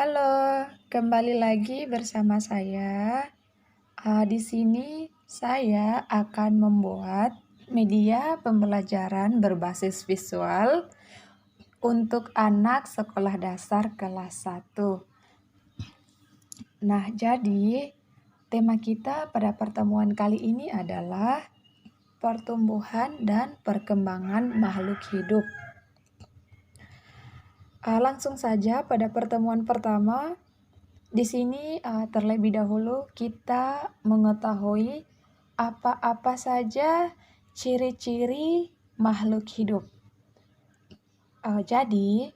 Halo, kembali lagi bersama saya. Di sini saya akan membuat media pembelajaran berbasis visual untuk anak sekolah dasar kelas 1. Nah, jadi tema kita pada pertemuan kali ini adalah pertumbuhan dan perkembangan makhluk hidup. Langsung saja pada pertemuan pertama. Di sini terlebih dahulu kita mengetahui apa-apa saja ciri-ciri makhluk hidup. Jadi,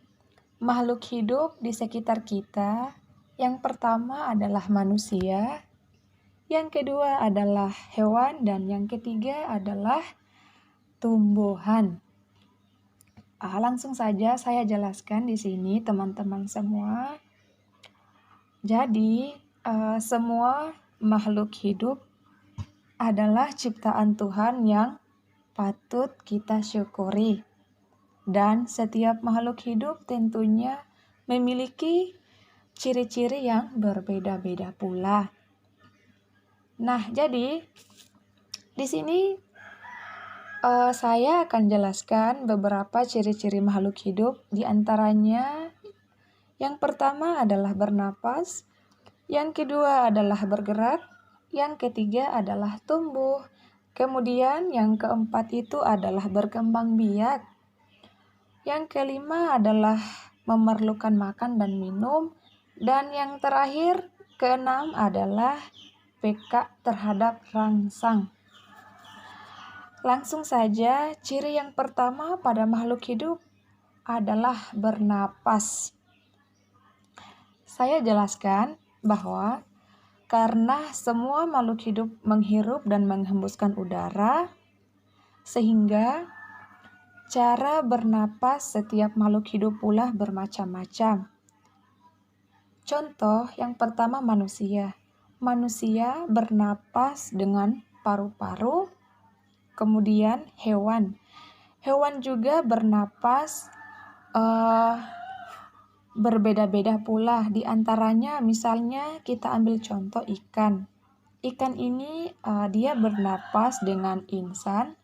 makhluk hidup di sekitar kita, yang pertama adalah manusia, yang kedua adalah hewan, dan yang ketiga adalah tumbuhan. Langsung saja saya jelaskan di sini teman-teman semua. Jadi, semua makhluk hidup adalah ciptaan Tuhan yang patut kita syukuri. Dan setiap makhluk hidup tentunya memiliki ciri-ciri yang berbeda-beda pula. Nah, jadi di sini saya akan jelaskan beberapa ciri-ciri makhluk hidup. Di antaranya yang pertama adalah bernapas, yang kedua adalah bergerak, yang ketiga adalah tumbuh, kemudian yang keempat itu adalah berkembang biak, yang kelima adalah memerlukan makan dan minum, dan yang terakhir keenam adalah peka terhadap rangsang. Langsung saja, ciri yang pertama pada makhluk hidup adalah bernapas. Saya jelaskan bahwa karena semua makhluk hidup menghirup dan menghembuskan udara, sehingga cara bernapas setiap makhluk hidup pula bermacam-macam. Contoh yang pertama manusia. Manusia bernapas dengan paru-paru, kemudian hewan. Hewan juga bernapas berbeda-beda pula. Di antaranya misalnya kita ambil contoh ikan. Ikan ini dia bernapas dengan insan,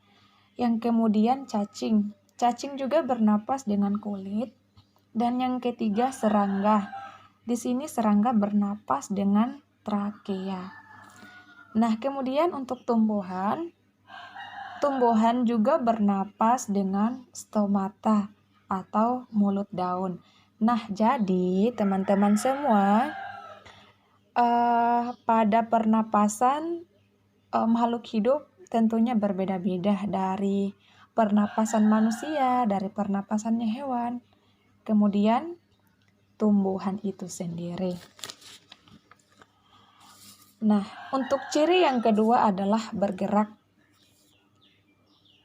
yang kemudian cacing. Cacing juga bernapas dengan kulit. Dan yang ketiga serangga. Di sini serangga bernapas dengan trakea. Nah, kemudian untuk tumbuhan juga bernapas dengan stomata atau mulut daun. Nah, jadi teman-teman semua, pada pernapasan makhluk hidup tentunya berbeda-beda dari pernapasan manusia, dari pernapasannya hewan, kemudian tumbuhan itu sendiri. Nah, untuk ciri yang kedua adalah bergerak.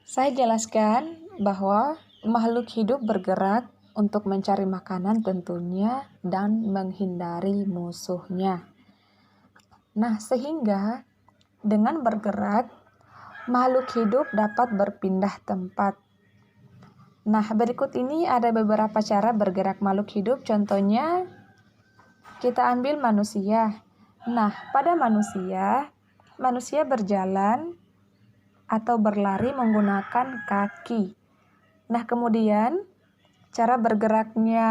Saya jelaskan bahwa makhluk hidup bergerak untuk mencari makanan tentunya dan menghindari musuhnya. Nah, sehingga dengan bergerak, makhluk hidup dapat berpindah tempat. Nah, berikut ini ada beberapa cara bergerak makhluk hidup. Contohnya, kita ambil manusia. Nah, pada manusia berjalan atau berlari menggunakan kaki. Nah, kemudian cara bergeraknya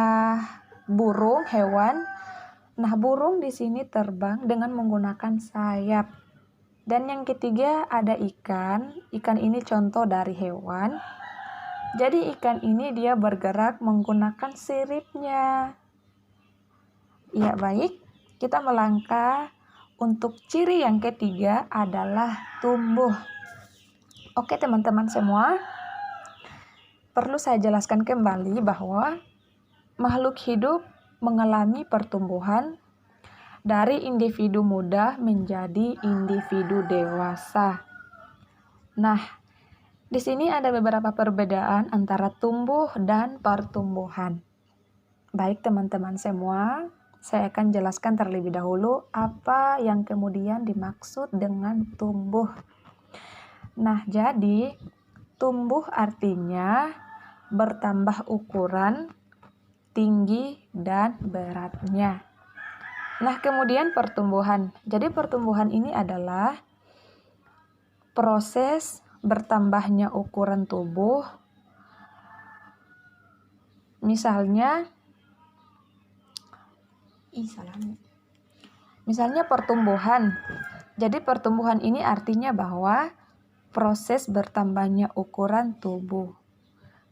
burung, hewan. Nah, burung di sini terbang dengan menggunakan sayap. Dan yang ketiga ada ikan. Ikan ini contoh dari hewan. Jadi ikan ini dia bergerak menggunakan siripnya. Ya, baik. Kita melangkah. Untuk ciri yang ketiga adalah tumbuh. Oke, teman-teman semua. Perlu saya jelaskan kembali bahwa makhluk hidup mengalami pertumbuhan dari individu muda menjadi individu dewasa. Nah, di sini ada beberapa perbedaan antara tumbuh dan pertumbuhan. Baik teman-teman semua, saya akan jelaskan terlebih dahulu apa yang kemudian dimaksud dengan tumbuh. Nah, jadi tumbuh artinya bertambah ukuran, tinggi, dan beratnya. Nah, kemudian pertumbuhan. Jadi pertumbuhan ini adalah proses bertambahnya ukuran tubuh. Misalnya pertumbuhan. Jadi pertumbuhan ini artinya bahwa proses bertambahnya ukuran tubuh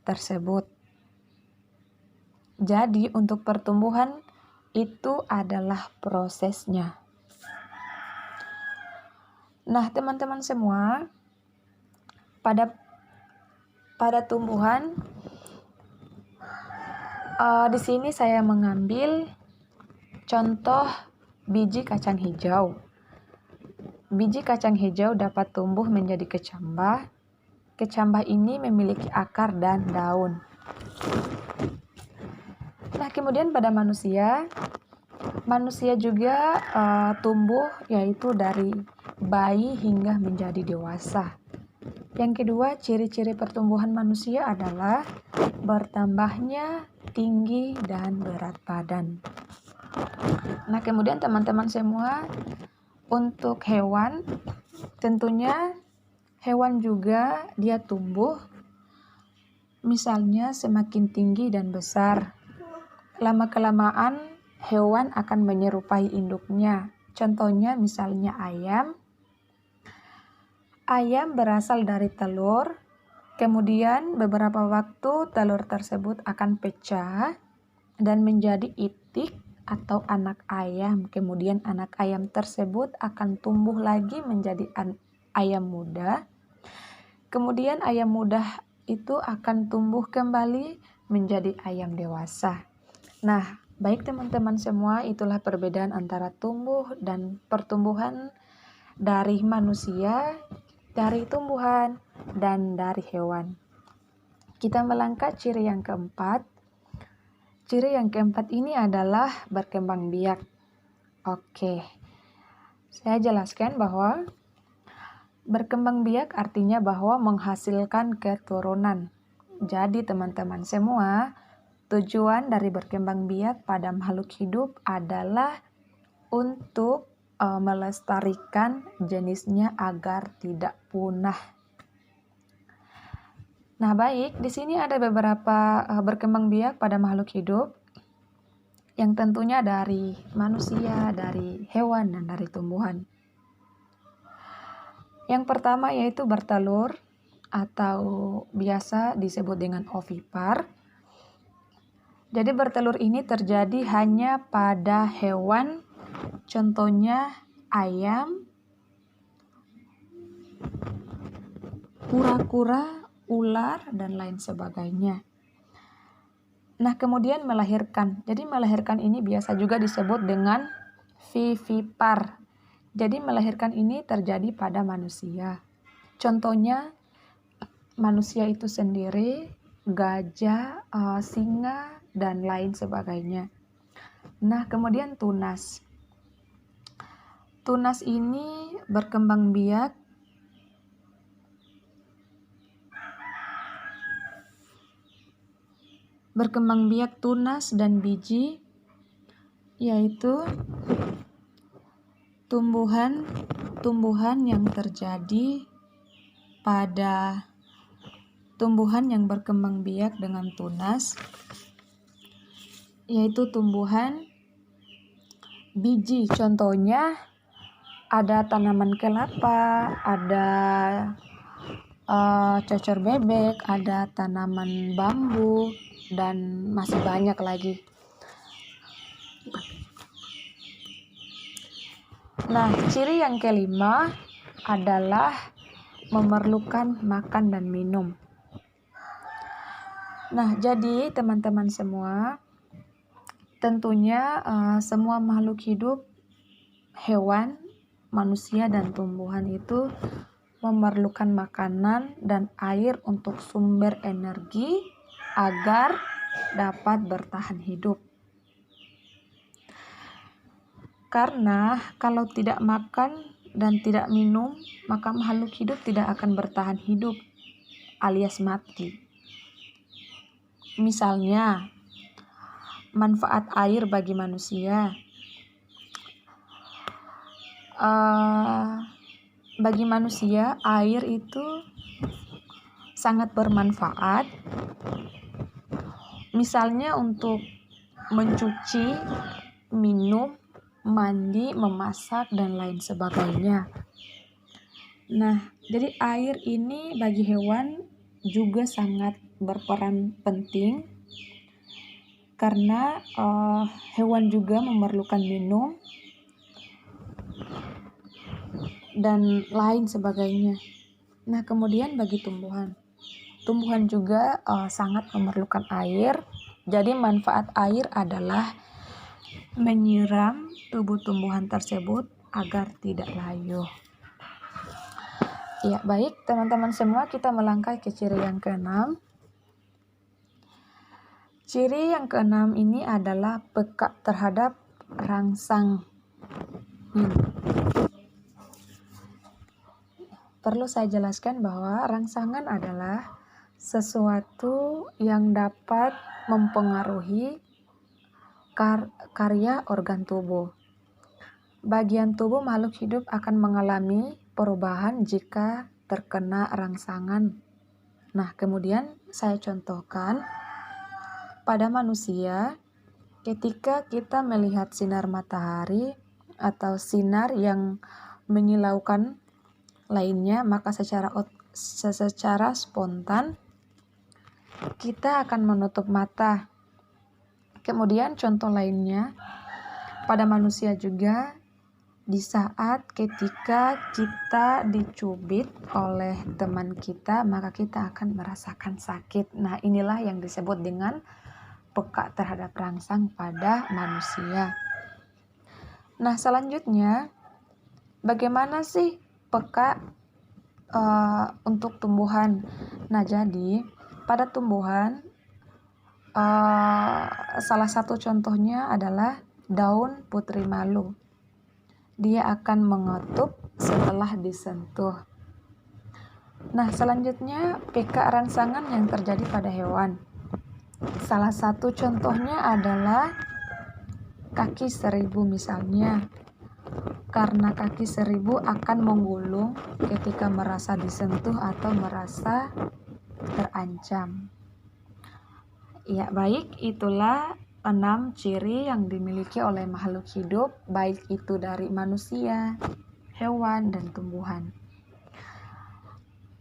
tersebut. Jadi untuk pertumbuhan itu adalah prosesnya. Nah, teman-teman semua, pada tumbuhan di sini saya mengambil contoh biji kacang hijau. Biji kacang hijau dapat tumbuh menjadi kecambah. Kecambah ini memiliki akar dan daun. Nah, kemudian pada manusia juga tumbuh, yaitu dari bayi hingga menjadi dewasa. Yang kedua, ciri-ciri pertumbuhan manusia adalah bertambahnya tinggi dan berat badan. Nah, kemudian teman-teman semua, untuk hewan, tentunya hewan juga dia tumbuh. Misalnya semakin tinggi dan besar. Lama-kelamaan hewan akan menyerupai induknya. Contohnya misalnya ayam. Ayam berasal dari telur. Kemudian beberapa waktu telur tersebut akan pecah dan menjadi itik atau anak ayam. Kemudian anak ayam tersebut akan tumbuh lagi menjadi ayam muda. Kemudian ayam muda itu akan tumbuh kembali menjadi ayam dewasa. Nah, baik teman-teman semua, itulah perbedaan antara tumbuh dan pertumbuhan dari manusia, dari tumbuhan, dan dari hewan. Kita melangkah ciri yang keempat. Ciri yang keempat ini adalah berkembang biak. Oke, saya jelaskan bahwa berkembang biak artinya bahwa menghasilkan keturunan. Jadi teman-teman semua, tujuan dari berkembang biak pada makhluk hidup adalah untuk melestarikan jenisnya agar tidak punah. Nah, baik, di sini ada beberapa berkembang biak pada makhluk hidup yang tentunya dari manusia, dari hewan, dan dari tumbuhan. Yang pertama yaitu bertelur atau biasa disebut dengan ovipar. Jadi bertelur ini terjadi hanya pada hewan, contohnya ayam, kura-kura, ular, dan lain sebagainya. Nah, kemudian melahirkan. Jadi melahirkan ini biasa juga disebut dengan vivipar. Jadi melahirkan ini terjadi pada manusia. Contohnya manusia itu sendiri, gajah, singa, dan lain sebagainya. Nah, kemudian tunas. Tunas ini berkembang biak tunas dan biji, yaitu tumbuhan yang terjadi pada tumbuhan yang berkembang biak dengan tunas, yaitu tumbuhan biji. Contohnya ada tanaman kelapa, ada cocor bebek, ada tanaman bambu, dan masih banyak lagi. Nah, ciri yang kelima adalah memerlukan makan dan minum. Nah, jadi teman-teman semua, tentunya semua makhluk hidup, hewan, manusia, dan tumbuhan itu memerlukan makanan dan air untuk sumber energi agar dapat bertahan hidup. Karena kalau tidak makan dan tidak minum, maka makhluk hidup tidak akan bertahan hidup alias mati. Misalnya, manfaat air bagi manusia. Bagi manusia, air itu sangat bermanfaat. Misalnya untuk mencuci, minum, mandi, memasak, dan lain sebagainya. Nah, jadi air ini bagi hewan juga sangat berperan penting karena hewan juga memerlukan minum dan lain sebagainya. Nah, kemudian bagi tumbuhan juga sangat memerlukan air. Jadi manfaat air adalah menyiram tubuh tumbuhan tersebut agar tidak layu. Ya, baik teman-teman semua, kita melangkah ke ciri yang keenam. Ciri yang keenam ini adalah peka terhadap rangsang. Perlu saya jelaskan bahwa rangsangan adalah sesuatu yang dapat mempengaruhi karya organ tubuh. Bagian tubuh makhluk hidup akan mengalami perubahan jika terkena rangsangan. Nah, kemudian saya contohkan pada manusia, ketika kita melihat sinar matahari atau sinar yang menyilaukan lainnya, maka secara spontan kita akan menutup mata. Kemudian contoh lainnya, pada manusia juga, di saat ketika kita dicubit oleh teman kita, maka kita akan merasakan sakit. Nah, inilah yang disebut dengan peka terhadap rangsang pada manusia. Nah, selanjutnya, bagaimana sih peka untuk tumbuhan? Nah, jadi pada tumbuhan, salah satu contohnya adalah daun putri malu. Dia akan mengetup setelah disentuh. Nah, selanjutnya peka rangsangan yang terjadi pada hewan. Salah satu contohnya adalah kaki seribu misalnya. Karena kaki seribu akan menggulung ketika merasa disentuh atau merasa terancam. Ya, baik, itulah 6 ciri yang dimiliki oleh makhluk hidup, baik itu dari manusia, hewan, dan tumbuhan.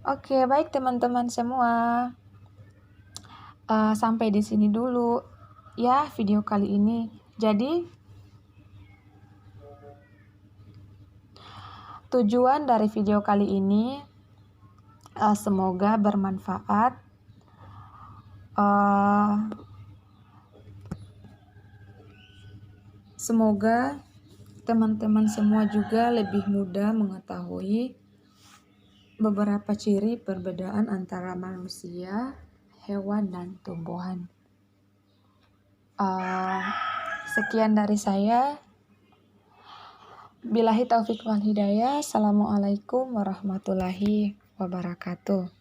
Oke, baik teman-teman semua. Sampai di sini dulu ya video kali ini. Jadi, tujuan dari video kali ini semoga bermanfaat. Semoga teman-teman semua juga lebih mudah mengetahui beberapa ciri perbedaan antara manusia, hewan, dan tumbuhan. Sekian dari saya. Billahi taufiq wal hidayah. Assalamualaikum warahmatullahi wabarakatuh.